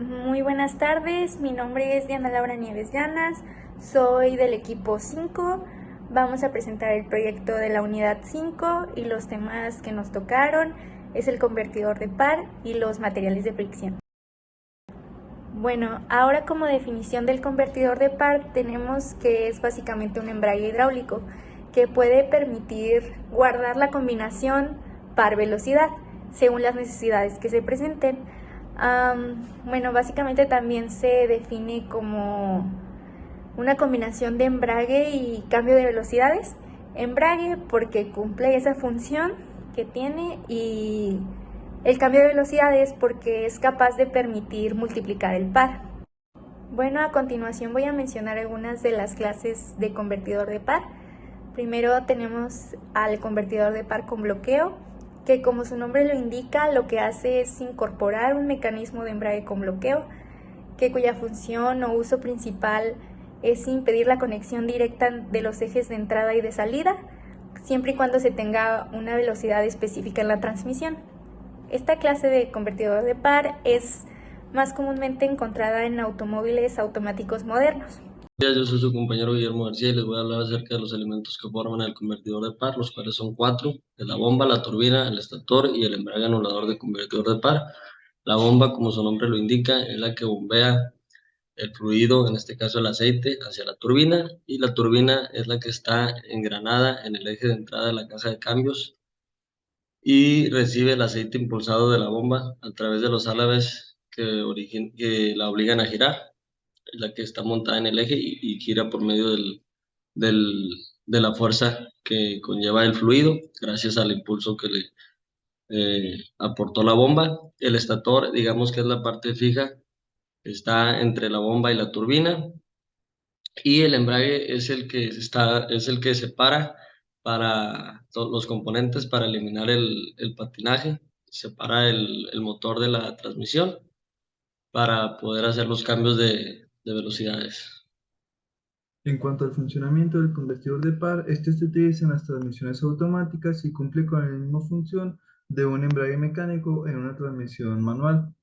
Muy buenas tardes, mi nombre es Diana Laura Nieves Llanas, soy del equipo 5. Vamos a presentar el proyecto de la unidad 5 y los temas que nos tocaron es el convertidor de par y los materiales de fricción. Bueno, ahora como definición del convertidor de par tenemos que es básicamente un embrague hidráulico que puede permitir guardar la combinación par-velocidad según las necesidades que se presenten. Bueno, básicamente también se define como una combinación de embrague y cambio de velocidades. Embrague porque cumple esa función que tiene y el cambio de velocidades porque es capaz de permitir multiplicar el par. Bueno, a continuación voy a mencionar algunas de las clases de convertidor de par. Primero tenemos al convertidor de par con bloqueo, que como su nombre lo indica, lo que hace es incorporar un mecanismo de embrague con bloqueo, cuya función o uso principal es impedir la conexión directa de los ejes de entrada y de salida, siempre y cuando se tenga una velocidad específica en la transmisión. Esta clase de convertidor de par es más comúnmente encontrada en automóviles automáticos modernos. Yo soy su compañero Guillermo García y les voy a hablar acerca de los elementos que forman el convertidor de par, los cuales son 4: es la bomba, la turbina, el estator y el embrague anulador del convertidor de par. La bomba, como su nombre lo indica, es la que bombea el fluido, en este caso el aceite, hacia la turbina, y la turbina es la que está engranada en el eje de entrada de la caja de cambios y recibe el aceite impulsado de la bomba a través de los álabes que la obligan a girar, la que está montada en el eje y gira por medio de la fuerza que conlleva el fluido, gracias al impulso que le aportó la bomba. El estator, digamos que es la parte fija, está entre la bomba y la turbina, y el embrague es el que separa para todos los componentes para eliminar el patinaje, separa el motor de la transmisión para poder hacer los cambios de velocidades. En cuanto al funcionamiento del convertidor de par, este se utiliza en las transmisiones automáticas y cumple con la misma función de un embrague mecánico en una transmisión manual.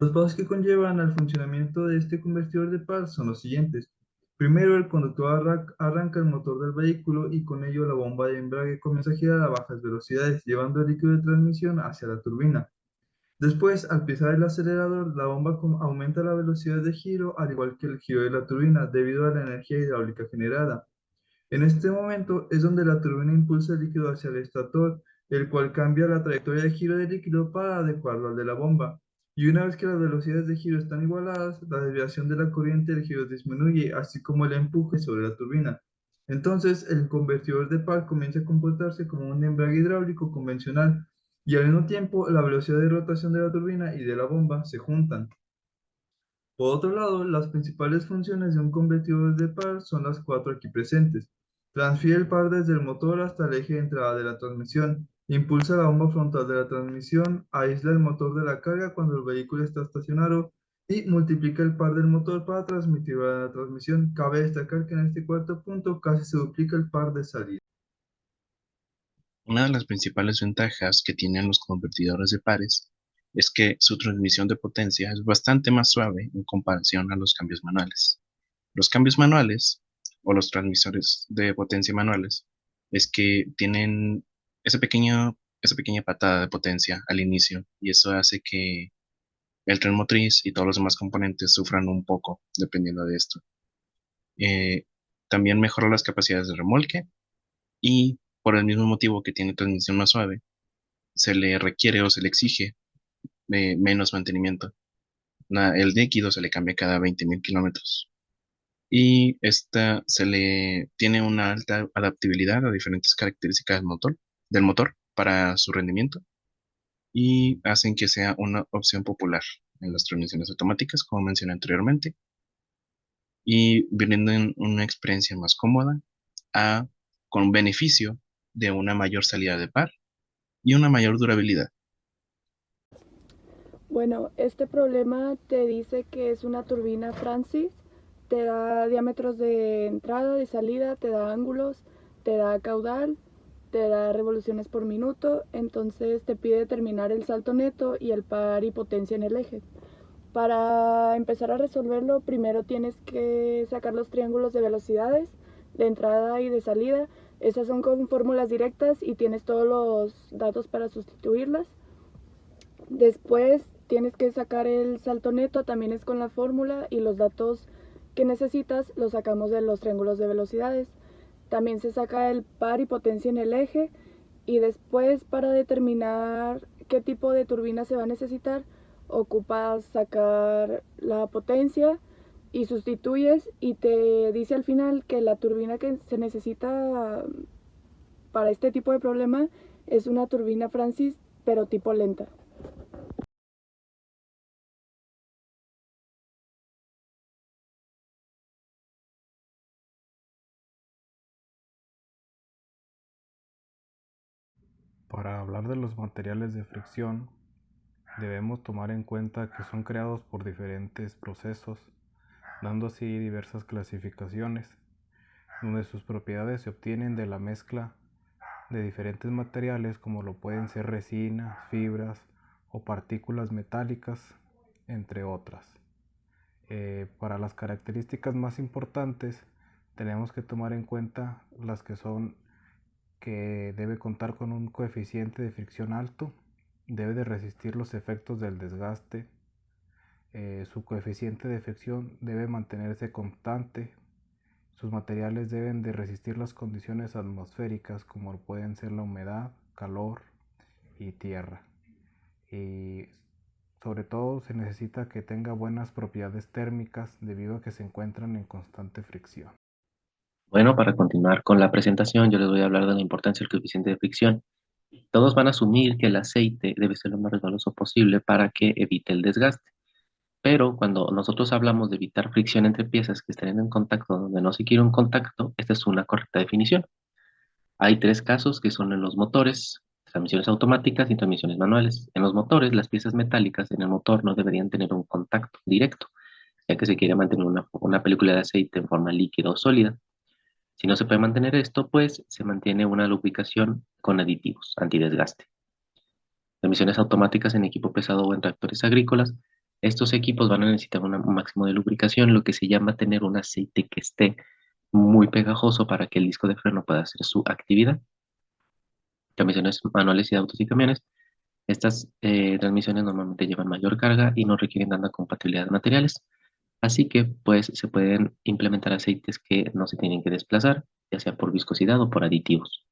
Los pasos que conllevan al funcionamiento de este convertidor de par son los siguientes. Primero, el conductor arranca el motor del vehículo y con ello la bomba de embrague comienza a girar a bajas velocidades, llevando el líquido de transmisión hacia la turbina. Después, al pisar el acelerador, la bomba aumenta la velocidad de giro, al igual que el giro de la turbina, debido a la energía hidráulica generada. En este momento es donde la turbina impulsa el líquido hacia el estator, el cual cambia la trayectoria de giro del líquido para adecuarlo al de la bomba. Y una vez que las velocidades de giro están igualadas, la desviación de la corriente del giro disminuye, así como el empuje sobre la turbina. Entonces, el convertidor de par comienza a comportarse como un embrague hidráulico convencional, y al mismo tiempo la velocidad de rotación de la turbina y de la bomba se juntan. Por otro lado, las principales funciones de un convertidor de par son las cuatro aquí presentes. Transfiere el par desde el motor hasta el eje de entrada de la transmisión, impulsa la bomba frontal de la transmisión, aísla el motor de la carga cuando el vehículo está estacionario y multiplica el par del motor para transmitir a la transmisión. Cabe destacar que en este cuarto punto casi se duplica el par de salida. Una de las principales ventajas que tienen los convertidores de pares es que su transmisión de potencia es bastante más suave en comparación a los cambios manuales. Los cambios manuales o los transmisores de potencia manuales es que tienen esa pequeña patada de potencia al inicio y eso hace que el tren motriz y todos los demás componentes sufran un poco dependiendo de esto. Eh, También mejora las capacidades de remolque y por el mismo motivo que tiene transmisión más suave, se le requiere o se le exige menos mantenimiento. El líquido se le cambia cada 20.000 kilómetros. Y esta se le tiene una alta adaptabilidad a diferentes características del motor para su rendimiento y hacen que sea una opción popular en las transmisiones automáticas, como mencioné anteriormente, y brindan una experiencia más cómoda con beneficio de una mayor salida de par y una mayor durabilidad. Bueno, este problema te dice que es una turbina Francis, te da diámetros de entrada, de salida, te da ángulos, te da caudal, te da revoluciones por minuto, entonces te pide determinar el salto neto y el par y potencia en el eje. Para empezar a resolverlo, primero tienes que sacar los triángulos de velocidades, de entrada y de salida. Esas son con fórmulas directas y tienes todos los datos para sustituirlas. Después tienes que sacar el salto neto, también es con la fórmula, y los datos que necesitas los sacamos de los triángulos de velocidades. También se saca el par y potencia en el eje, y después, para determinar qué tipo de turbina se va a necesitar, ocupas sacar la potencia y sustituyes, y te dice al final que la turbina que se necesita para este tipo de problema es una turbina Francis, pero tipo lenta. Para hablar de los materiales de fricción, debemos tomar en cuenta que son creados por diferentes procesos, dando así diversas clasificaciones, donde sus propiedades se obtienen de la mezcla de diferentes materiales como lo pueden ser resinas, fibras o partículas metálicas, entre otras. Para las características más importantes tenemos que tomar en cuenta las que son que debe contar con un coeficiente de fricción alto, debe de resistir los efectos del desgaste, su coeficiente de fricción debe mantenerse constante, sus materiales deben de resistir las condiciones atmosféricas como pueden ser la humedad, calor y tierra, y sobre todo se necesita que tenga buenas propiedades térmicas debido a que se encuentran en constante fricción. Bueno, para continuar con la presentación, yo les voy a hablar de la importancia del coeficiente de fricción. Todos van a asumir que el aceite debe ser lo más resbaloso posible para que evite el desgaste. Pero cuando nosotros hablamos de evitar fricción entre piezas que estén en contacto donde no se quiere un contacto, esta es una correcta definición. Hay tres casos que son en los motores, transmisiones automáticas y transmisiones manuales. En los motores, las piezas metálicas en el motor no deberían tener un contacto directo, ya que se quiere mantener una película de aceite en forma líquida o sólida. Si no se puede mantener esto, pues se mantiene una lubricación con aditivos antidesgaste. Transmisiones automáticas en equipo pesado o en tractores agrícolas. Estos equipos van a necesitar un máximo de lubricación, lo que se llama tener un aceite que esté muy pegajoso para que el disco de freno pueda hacer su actividad. Transmisiones manuales y de autos y camiones. Estas transmisiones normalmente llevan mayor carga y no requieren tanta compatibilidad de materiales. Así que pues se pueden implementar aceites que no se tienen que desplazar, ya sea por viscosidad o por aditivos.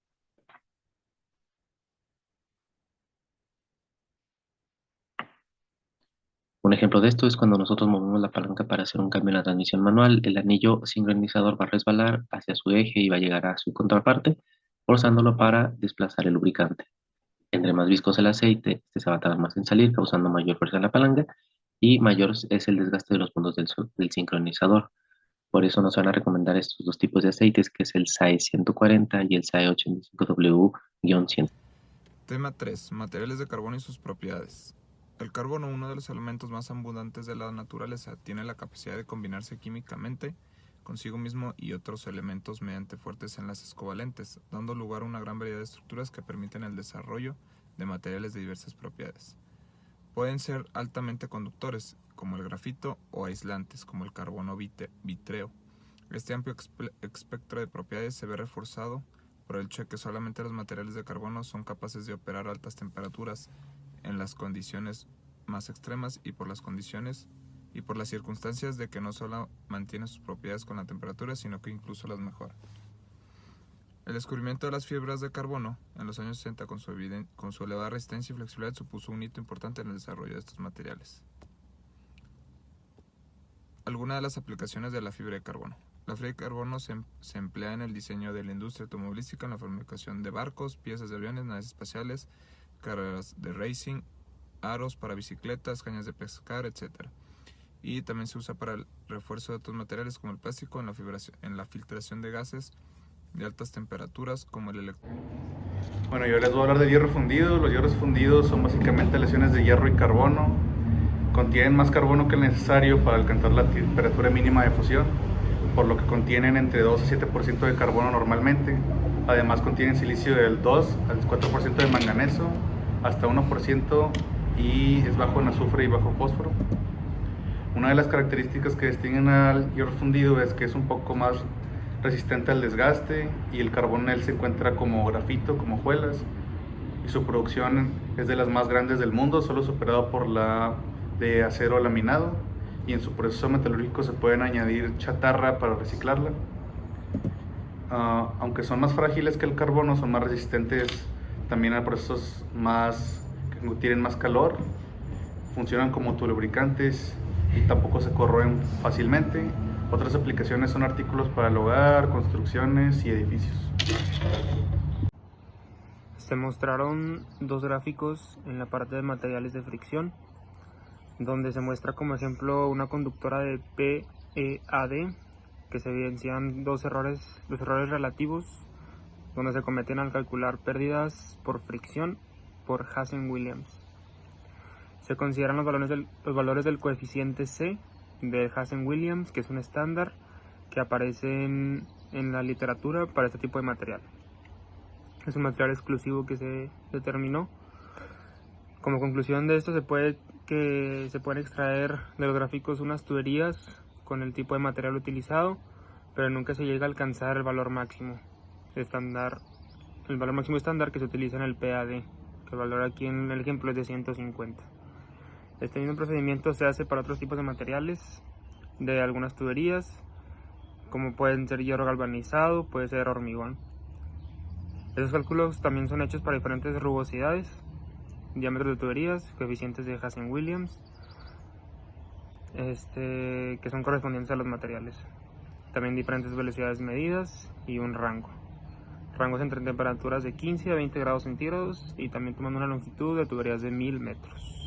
Un ejemplo de esto es cuando nosotros movemos la palanca para hacer un cambio en la transmisión manual, el anillo sincronizador va a resbalar hacia su eje y va a llegar a su contraparte, forzándolo para desplazar el lubricante. Entre más viscoso el aceite, este se va a tardar más en salir, causando mayor fuerza en la palanca, y mayor es el desgaste de los puntos del sincronizador. Por eso nos van a recomendar estos dos tipos de aceites, que es el SAE 140 y el SAE 85W-100. Tema 3. Materiales de carbono y sus propiedades. El carbono, uno de los elementos más abundantes de la naturaleza, tiene la capacidad de combinarse químicamente consigo mismo y otros elementos mediante fuertes enlaces covalentes, dando lugar a una gran variedad de estructuras que permiten el desarrollo de materiales de diversas propiedades. Pueden ser altamente conductores, como el grafito, o aislantes, como el carbono vítreo. Este amplio espectro de propiedades se ve reforzado por el hecho de que solamente los materiales de carbono son capaces de operar a altas temperaturas en las condiciones más extremas y por las circunstancias de que no solo mantiene sus propiedades con la temperatura, sino que incluso las mejora. El descubrimiento de las fibras de carbono en los años 60 con su elevada resistencia y flexibilidad supuso un hito importante en el desarrollo de estos materiales. Algunas de las aplicaciones de la fibra de carbono. La fibra de carbono se emplea en el diseño de la industria automovilística, en la fabricación de barcos, piezas de aviones, naves espaciales, carreras de racing, aros para bicicletas, cañas de pescar, etc. Y también se usa para el refuerzo de otros materiales como el plástico, en la filtración de gases de altas temperaturas como el electro. Bueno, yo les voy a hablar de hierro fundido. Los hierros fundidos son básicamente lesiones de hierro y carbono. Contienen más carbono que el necesario para alcanzar la temperatura mínima de fusión, por lo que contienen entre 2 a 7% de carbono normalmente. Además contienen silicio del 2 al 4% de manganeso, hasta 1%, y es bajo en azufre y bajo fósforo. Una de las características que distinguen al hierro fundido es que es un poco más resistente al desgaste y el carbón en él se encuentra como grafito, como hojuelas, y su producción es de las más grandes del mundo, solo superado por la de acero laminado, y en su proceso metalúrgico se pueden añadir chatarra para reciclarla. Aunque son más frágiles que el carbono, son más resistentes también a procesos que tienen más calor, funcionan como lubricantes y tampoco se corroen fácilmente. Otras aplicaciones son artículos para el hogar, construcciones y edificios. Se mostraron dos gráficos en la parte de materiales de fricción, donde se muestra como ejemplo una conductora de PEAD, que se evidencian los errores relativos, donde se cometen al calcular pérdidas por fricción por Hazen-Williams. Se consideran los valores del coeficiente C de Hazen-Williams, que es un estándar que aparece en la literatura para este tipo de material. Es un material exclusivo que se determinó. Como conclusión de esto se pueden extraer de los gráficos unas tuberías con el tipo de material utilizado, pero nunca se llega a alcanzar el valor máximo estándar, que se utiliza en el PAD, que el valor aquí en el ejemplo es de 150. Este mismo procedimiento se hace para otros tipos de materiales de algunas tuberías, como pueden ser hierro galvanizado, puede ser hormigón. Esos cálculos también son hechos para diferentes rugosidades, diámetros de tuberías, coeficientes de Hazen-Williams, que son correspondientes a los materiales. También diferentes velocidades medidas y un rango. Rangos entre temperaturas de 15 a 20 grados centígrados y también tomando una longitud de tuberías de 1000 metros.